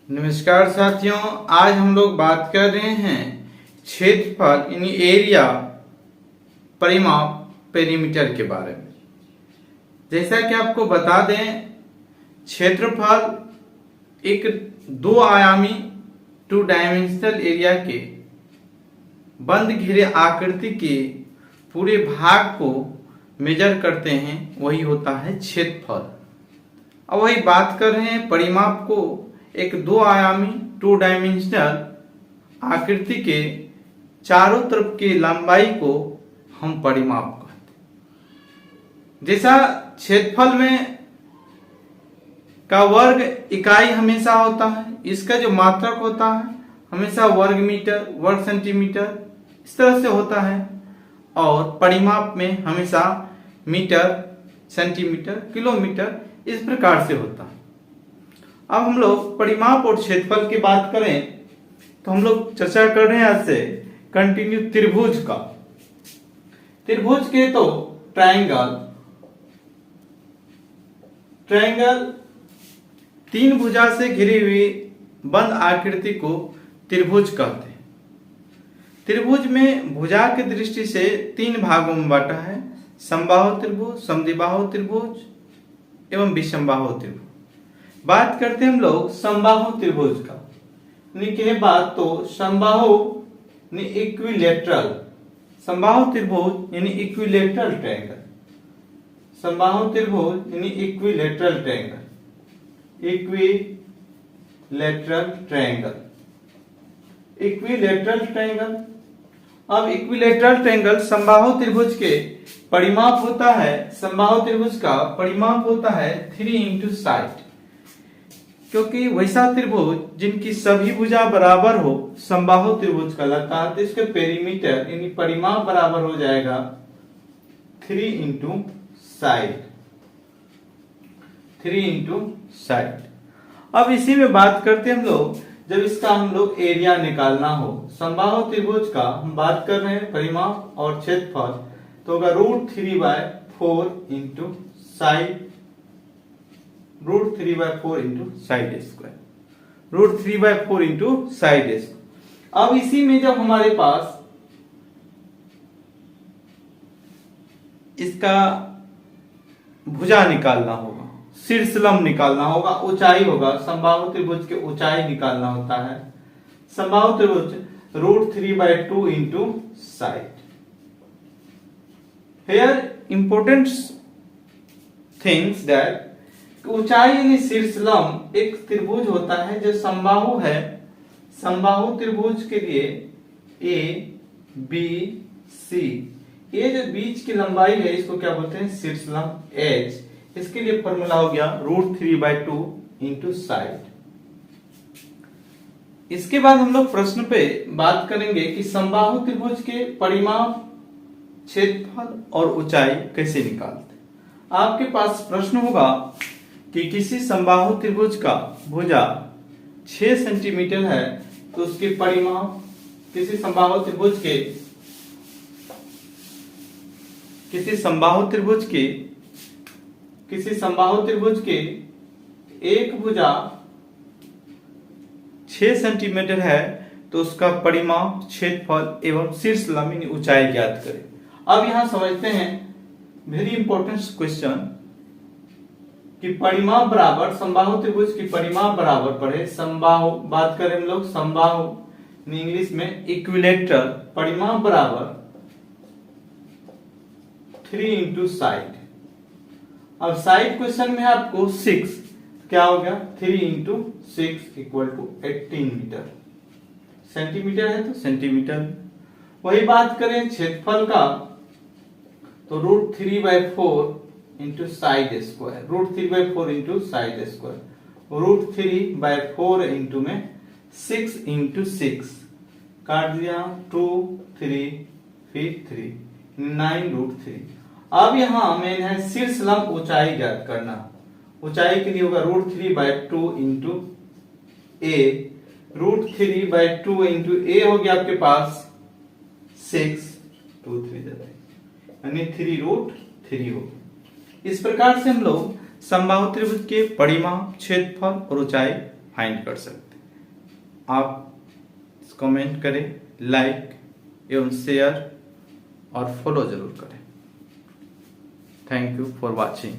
नमस्कार साथियों, आज हम लोग बात कर रहे हैं क्षेत्रफल यानी एरिया परिमाप पेरीमीटर के बारे में। जैसा कि आपको बता दें, क्षेत्रफल एक दो आयामी टू डायमेंशनल एरिया के बंद घिरे आकृति के पूरे भाग को मेजर करते हैं, वही होता है क्षेत्रफल। अब वही बात कर रहे हैं परिमाप को एक दो आयामी टू डायमेंशनल आकृति के चारों तरफ की लंबाई को हम परिमाप कहते हैं। जैसा क्षेत्रफल में का वर्ग इकाई हमेशा होता है, इसका जो मात्रक होता है हमेशा वर्ग मीटर, वर्ग सेंटीमीटर इस तरह से होता है, और परिमाप में हमेशा मीटर, सेंटीमीटर, किलोमीटर इस प्रकार से होता है। अब हम लोग परिमाप और क्षेत्रफल की बात करें तो हम लोग चर्चा कर रहे हैं आज से कंटिन्यू त्रिभुज का। त्रिभुज के तो ट्रायंगल तीन भुजा से घिरी हुई बंद आकृति को त्रिभुज कहते हैं। त्रिभुज में भुजा की दृष्टि से तीन भागों में बांटा है: समबाहु त्रिभुज, समद्विबाहु त्रिभुज एवं विषमबाहु त्रिभुज। बात करते हैं हम लोग समबाहु त्रिभुज का। कहे बात तो समबाहु इक्विलेटरल, समबाहु त्रिभुज यानी इक्विलेटरल ट्रायंगल, समबाहु त्रिभुज यानी equilateral triangle, equilateral triangle, equilateral triangle. अब इक्विलेटरल ट्रायंगल समबाहु त्रिभुज के परिमाप होता है, समबाहु त्रिभुज का परिमाप होता है 3 इंटू साइड, क्योंकि वैसा त्रिभुज जिनकी सभी भुजा बराबर हो समबाहु त्रिभुज कहलाता है। तो इसके पेरीमीटर यानी परिमाप बराबर हो जाएगा 3 इंटू साइड, 3 इंटू साइड। अब इसी में बात करते हैं हम लोग, जब इसका हम लोग एरिया निकालना हो समबाहु त्रिभुज का, हम बात कर रहे हैं परिमाप और क्षेत्रफल, तो होगा √3/4 into side, √3/4 into side square, √3/4 into side square. अब इसी में जब हमारे पास इसका भुजा निकालना होगा, शीर्षलंब निकालना होगा, ऊंचाई होगा, समबाहु त्रिभुज के ऊंचाई निकालना होता है। समबाहु त्रिभुज √3/2 into side. Here important things that ऊंचाई यानी शीर्षलंब एक त्रिभुज होता है जो समबाहु है। समबाहु त्रिभुज के लिए ए बी सी, ये जो बीच की लंबाई है इसको क्या बोलते हैं? शीर्षलंब एच। इसके लिए फॉर्मूला हो गया √3/2 इंटू साइड। इसके बाद हम लोग प्रश्न पे बात करेंगे कि समबाहु त्रिभुज के परिमाप, क्षेत्रफल और ऊंचाई कैसे निकालते। आपके पास प्रश्न होगा कि किसी समबाहु त्रिभुज का भुजा 6 सेंटीमीटर है तो उसके परिमाप, किसी समबाहु त्रिभुज के एक भुजा 6 सेंटीमीटर है तो उसका परिमाप, क्षेत्रफल एवं शीर्षलंब यानी ऊंचाई ज्ञात करें। अब यहां समझते हैं वेरी इंपॉर्टेंट क्वेश्चन कि परिमाप बराबर, समबाहु त्रिभुज की परिमाप बराबर पड़े समबाहु, बात करें हम लोग समबाहु इंग्लिश में इक्विलेटरल, परिमाप बराबर 3 इंटू साइड। अब साइड क्वेश्चन में आपको 6, क्या हो गया? 3 into 6 equal to 18 metre. Centimetre है तो सेंटीमीटर। वही बात करें क्षेत्रफल का तो √3/4 into side square, √3/4 into side square, √3/4 into में 6 इंटू 6 काट दिया, 2 3 फिर 3 9√3। अब यहां मेन है शीर्षलंब ऊंचाई ज्ञात करना। ऊंचाई के लिए होगा √3/2 इंटू ए, √3/2 इंटू ए हो गया आपके पास 6, 2 3 यानी 3√3 हो। इस प्रकार से हम लोग समबाहु त्रिभुज के परिमाप, क्षेत्रफल और ऊंचाई फाइंड कर सकते हैं। आप कमेंट करें, लाइक एवं शेयर और फॉलो जरूर करें। Thank you for watching.